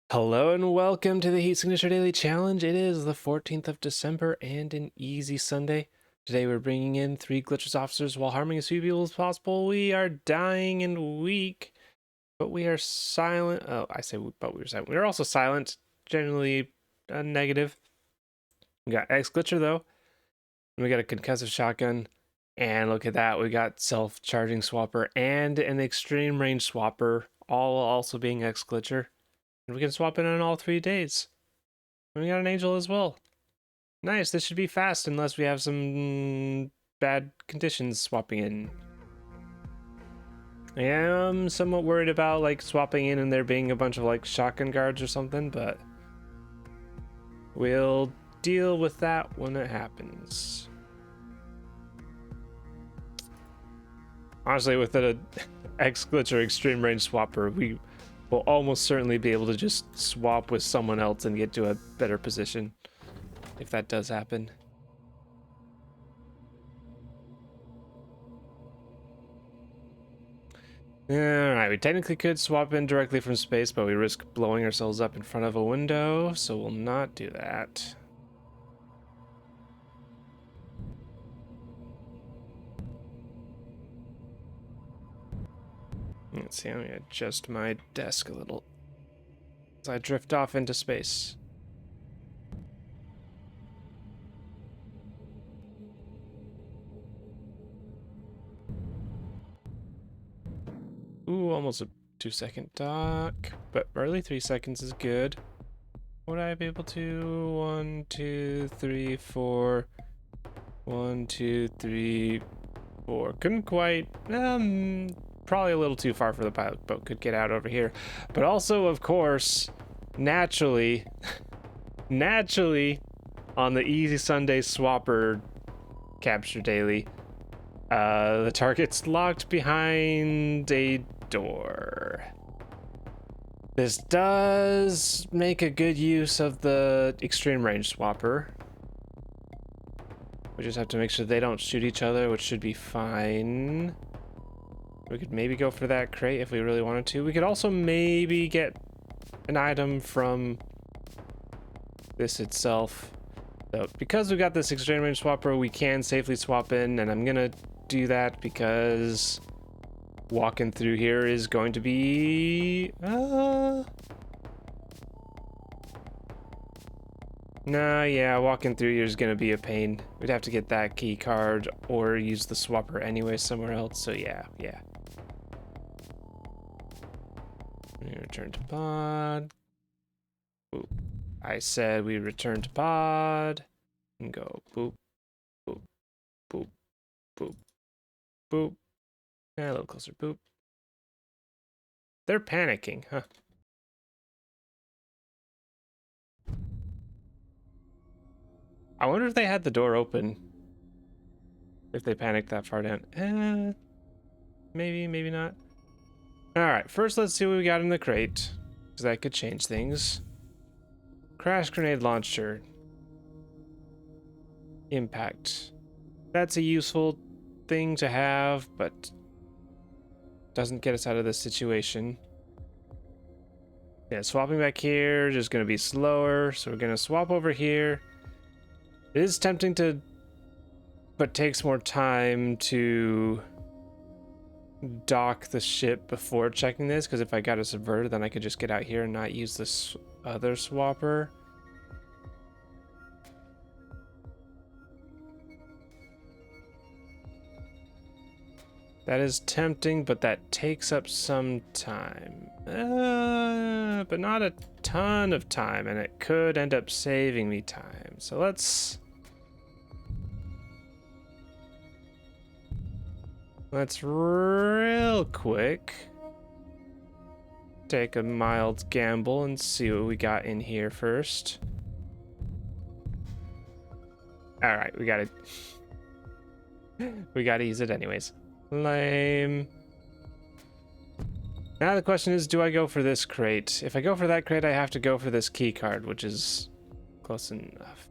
Hello and welcome to the Heat Signature Daily Challenge. It is the 14th of December and an easy Sunday. Today we're bringing in 3 glitchless officers while harming as few people as possible. We are dying and weak, but we are silent. Oh, I say but we were silent. We are also silent, generally negative. We got X-Glitcher though, and we got a concussive shotgun. And look at that, we got self-charging swapper and an extreme range swapper, all also being X-Glitcher. And we can swap in on all 3 days. And we got an angel as well. Nice, this should be fast unless we have some bad conditions swapping in. I am somewhat worried about like swapping in and there being a bunch of like shotgun guards or something, but we'll deal with that when it happens. Honestly, with an X-Glitcher extreme range swapper, we will almost certainly be able to just swap with someone else and get to a better position, if that does happen. Alright, we technically could swap in directly from space, but we risk blowing ourselves up in front of a window, so we'll not do that. Let's see, I'm gonna adjust my desk a little as I drift off into space. Ooh, almost a 2-second dock, but early 3 seconds is good. Would I be able to? 1, 2, 3, 4. 1, 2, 3, 4. Couldn't quite. Probably a little too far for the pilot boat. Could get out over here, but also, of course, naturally, on the Easy Sunday Swapper capture daily, the target's locked behind a door. This does make a good use of the extreme range swapper. We just have to make sure they don't shoot each other, which should be fine. We could maybe go for that crate if we really wanted to. We could also maybe get an item from this itself. So because we got this extreme range swapper, we can safely swap in, and I'm gonna do that because walking through here is going to be yeah, walking through here is gonna be a pain. We'd have to get that key card or use the swapper anyway somewhere else, so yeah. Return to pod. Boop. I said we return to pod and go boop, boop, boop, boop, boop. A little closer, boop. They're panicking, huh? I wonder if they had the door open. If they panicked that far down. Maybe not. Alright, first let's see what we got in the crate, because that could change things. Crash grenade launcher. Impact. That's a useful thing to have, but doesn't get us out of this situation. Yeah, swapping back here is going to be slower, so we're going to swap over here. It is tempting to, but takes more time to dock the ship before checking this, because if I got a subverter, then I could just get out here and not use this other swapper. That is tempting, but that takes up some time. But not a ton of time, and it could end up saving me time. So let's real quick take a mild gamble and see what we got in here first. All right, we gotta use it anyways. Lame. Now the question is, do I go for this crate? If I go for that crate, I have to go for this key card, which is close enough.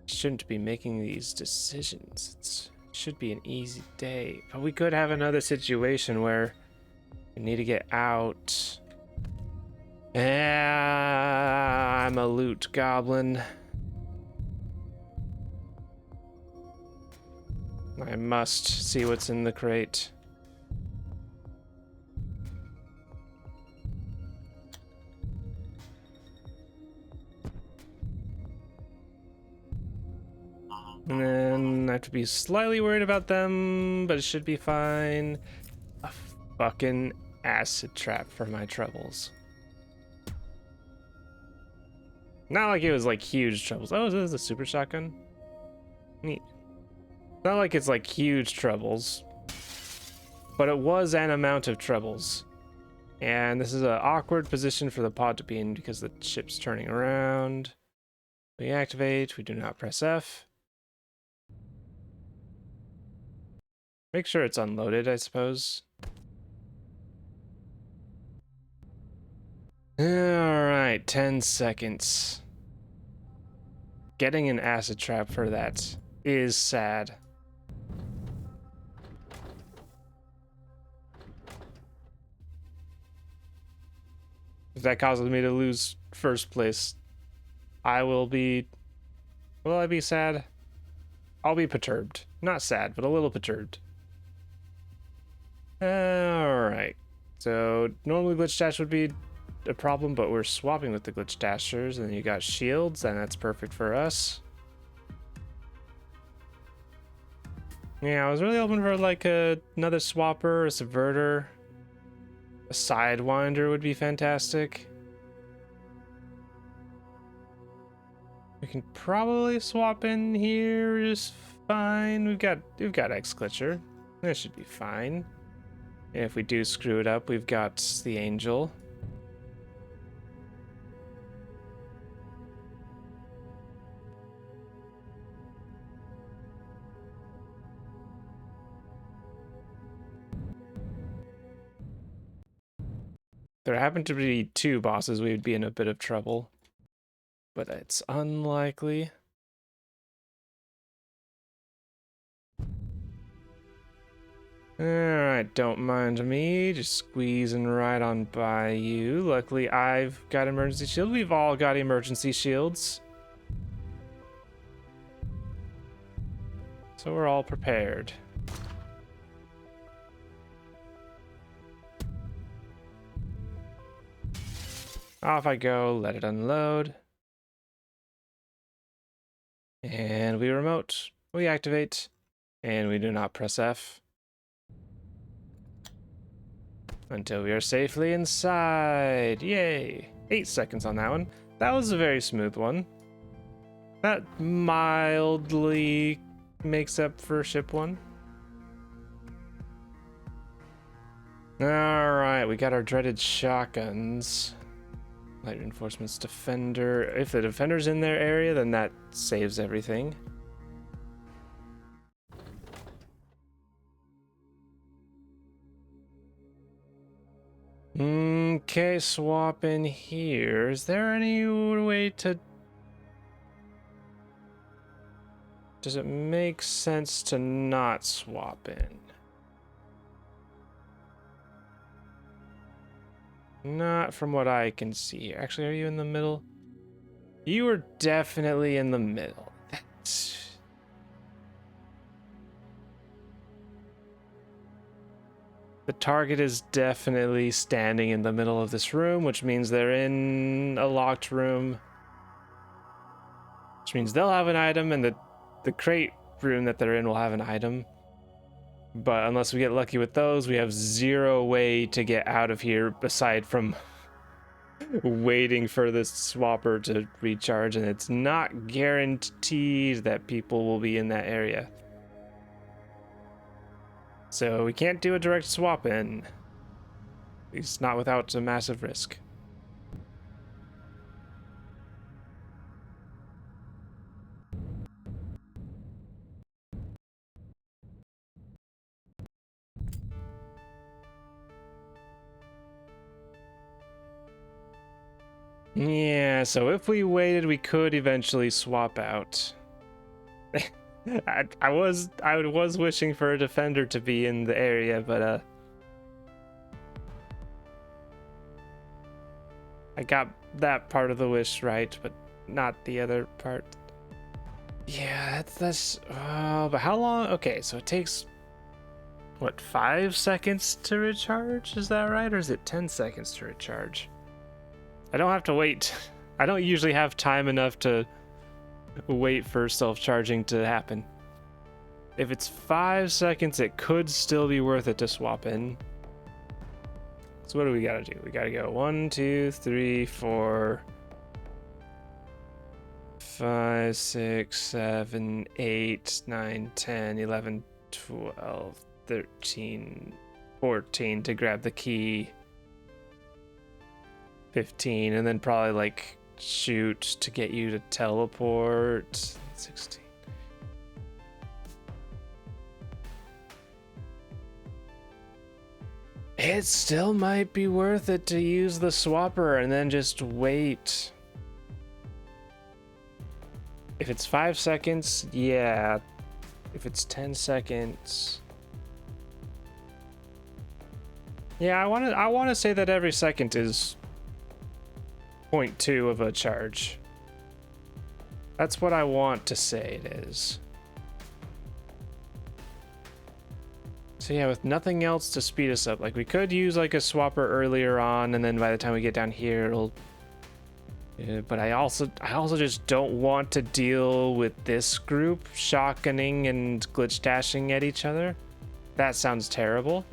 Shouldn't be making these decisions. It should be an easy day, but we could have another situation where we need to get out I'm a loot goblin. I must see what's in the crate. And then I have to be slightly worried about them, but it should be fine. A fucking acid trap for my troubles. Not like it was like huge troubles. Oh, this is a super shotgun? Neat. Not like it's like huge troubles, but it was an amount of troubles. And this is an awkward position for the pod to be in because the ship's turning around. We activate, we do not press F. Make sure it's unloaded, I suppose. Alright, 10 seconds. Getting an acid trap for that is sad. If that causes me to lose first place, will I be sad? I'll be perturbed. Not sad, but a little perturbed. Alright. So, normally glitch dash would be a problem, but we're swapping with the glitch dashers, and you got shields, and that's perfect for us. Yeah, I was really hoping for like another swapper, a subverter. A sidewinder would be fantastic. We can probably swap in here just fine. We've got X Glitcher. That should be fine. And if we do screw it up, we've got the Angel. If there happened to be two bosses, we would be in a bit of trouble. But it's unlikely. Alright, don't mind me. Just squeezing right on by you. Luckily, I've got emergency shield. We've all got emergency shields. So we're all prepared. Off I go, let it unload. And we remote, we activate, and we do not press F until we are safely inside. Yay! 8 seconds on that one. That was a very smooth one. That mildly makes up for ship 1. Alright, we got our dreaded shotguns. Light reinforcements, defender. If the defender's in their area, then that saves everything. Okay, swap in here. Is there any way to... Does it make sense to not swap in? Not from what I can see. Actually, are you in the middle? You are definitely in the middle. That's... The target is definitely standing in the middle of this room, which means they're in a locked room. Which means they'll have an item, and the crate room that they're in will have an item. But unless we get lucky with those, we have zero way to get out of here aside from waiting for this swapper to recharge, and it's not guaranteed that people will be in that area. So we can't do a direct swap in. At least not without a massive risk. Yeah, so if we waited, we could eventually swap out. I was wishing for a defender to be in the area, but I got that part of the wish right, but not the other part. Yeah, that's but how long? Okay, so it takes, what, 5 seconds to recharge? Is that right? Or is it 10 seconds to recharge? I don't have to wait. I don't usually have time enough to wait for self-charging to happen. If it's 5 seconds, it could still be worth it to swap in. So what do we gotta do? We gotta go 1, 2, 3, 4, 5, 6, 7, 8, 9, 10, 11, 12, 13, 14 to grab the key. 15, and then probably like shoot to get you to teleport. 16. It still might be worth it to use the swapper and then just wait. If it's 5 seconds, yeah. If it's 10 seconds, yeah, I want to say that every second is 0.2 of a charge. That's what I want to say it is. So yeah, with nothing else to speed us up, like we could use like a swapper earlier on, and then by the time we get down here, it'll. But I also just don't want to deal with this group shotgunning and glitch dashing at each other. That sounds terrible.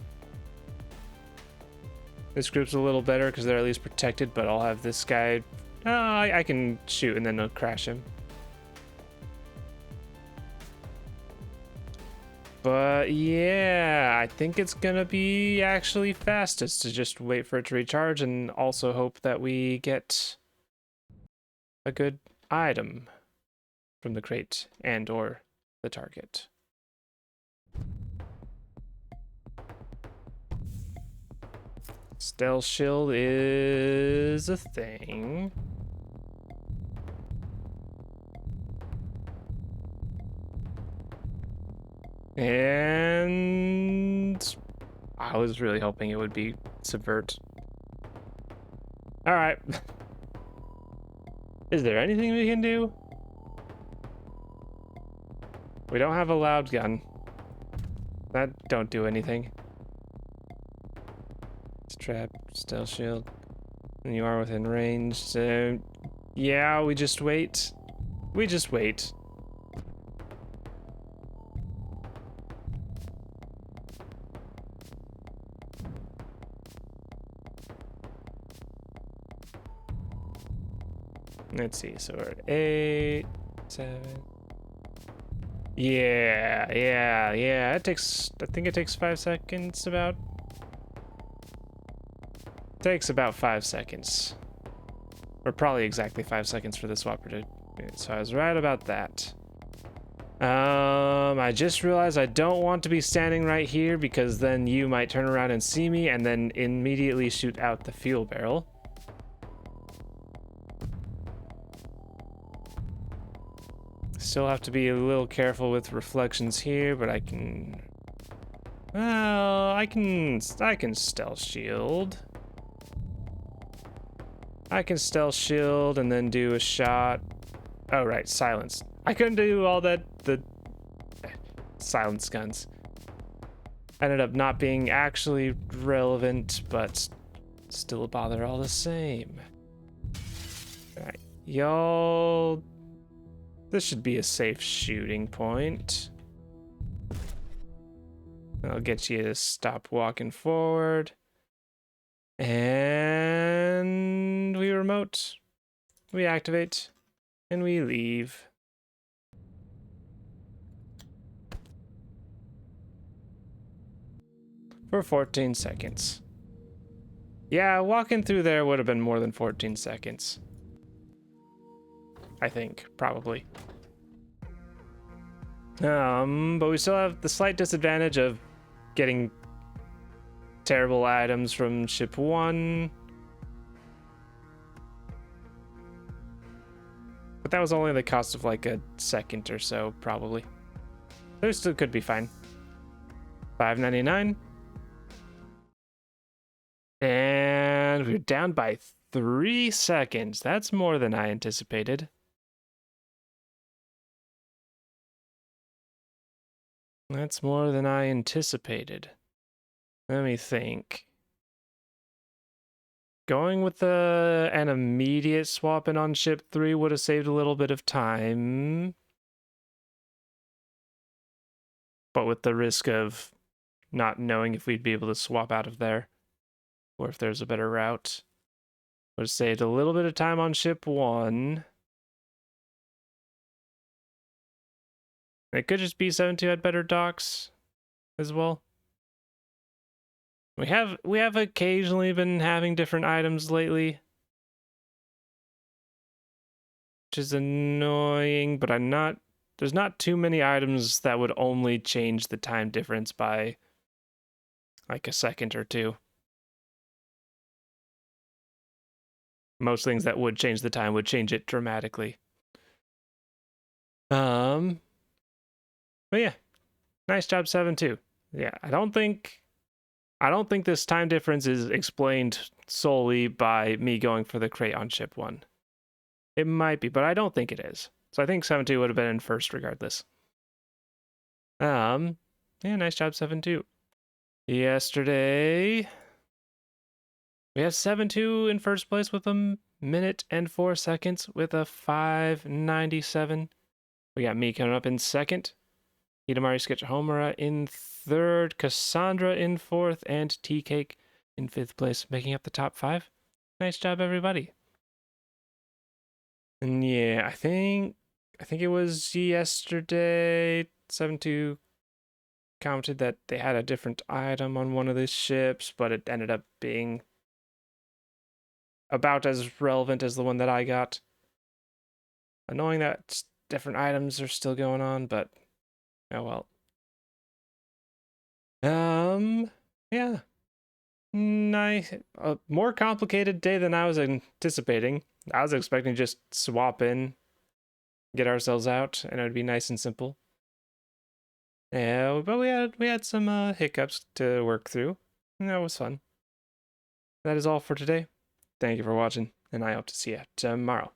This group's a little better because they're at least protected, but I'll have this guy. I can shoot and then I'll crash him. But yeah, I think it's gonna be actually fastest to just wait for it to recharge and also hope that we get a good item from the crate and or the target. Stealth shield is a thing. And I was really hoping it would be subvert. All right. Is there anything we can do? We don't have a loud gun. That don't do anything. It's trap, stealth shield. And you are within range, so yeah, we just wait. We just wait. Let's see, so we're at 8, 7. Yeah. It takes, I think it takes 5 seconds about. Takes about 5 seconds. Or probably exactly 5 seconds for the swapper to. So I was right about that. I just realized I don't want to be standing right here because then you might turn around and see me and then immediately shoot out the fuel barrel. Still have to be a little careful with reflections here, but I can. Well, I can stealth shield. I can stealth shield and then do a shot. Oh right, silence. I couldn't do all that. The silence guns ended up not being actually relevant, but still a bother all the same. All right, y'all. This should be a safe shooting point. I'll get you to stop walking forward. And we remote. We activate. And we leave. For 14 seconds. Yeah, walking through there would have been more than 14 seconds. I think, probably. But we still have the slight disadvantage of getting terrible items from ship 1. But that was only the cost of like a second or so, probably. So still could be fine. $5.99. And we're down by 3 seconds. That's more than I anticipated. That's more than I anticipated. Let me think. Going with an immediate swapping on ship 3 would have saved a little bit of time. But with the risk of not knowing if we'd be able to swap out of there, or if there's a better route, would have saved a little bit of time on ship 1. It could just be 7-2 had better docks as well. We have occasionally been having different items lately, which is annoying, but there's not too many items that would only change the time difference by like a second or two. Most things that would change the time would change it dramatically. But yeah, nice job 7-2. Yeah, I don't think this time difference is explained solely by me going for the crate on ship 1. It might be, but I don't think it is. So I think 7-2 would have been in first regardless. Yeah, nice job 7-2. Yesterday, we have 7-2 in first place with a minute and 4 seconds with a 5:97. We got me coming up in second. Hidamari Sketchahomura in third, Cassandra in fourth, and Tea Cake in fifth place, making up the top 5. Nice job, everybody. And yeah, I think it was yesterday 7-2 commented that they had a different item on one of the ships, but it ended up being about as relevant as the one that I got. Annoying that different items are still going on, but oh well. Yeah. Nice. A more complicated day than I was anticipating. I was expecting to just swap in, get ourselves out, and it would be nice and simple. Yeah, but we had some hiccups to work through. And that was fun. That is all for today. Thank you for watching, and I hope to see you tomorrow.